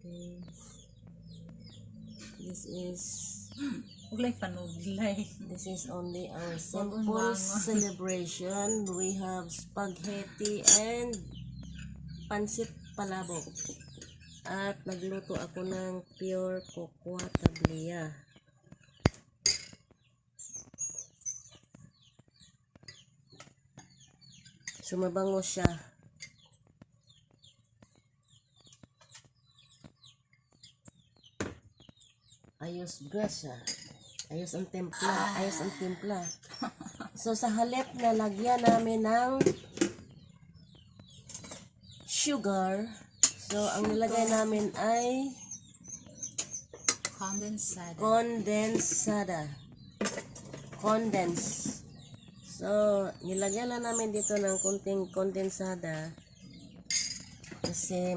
Okay. This is Uglay panuglay. This is only our simple celebration. We have spaghetti and pansit palabok. At nagluto ako ng pure cocoa tablia. Sumabango siya. Ayos grasa. Ayos ang timpla. Ayos ang timpla. So, sa halip na lagyan namin ng sugar, so, ang nilagay namin ay Condensed. So, nilagyan na namin dito ng kunting kondensada kasi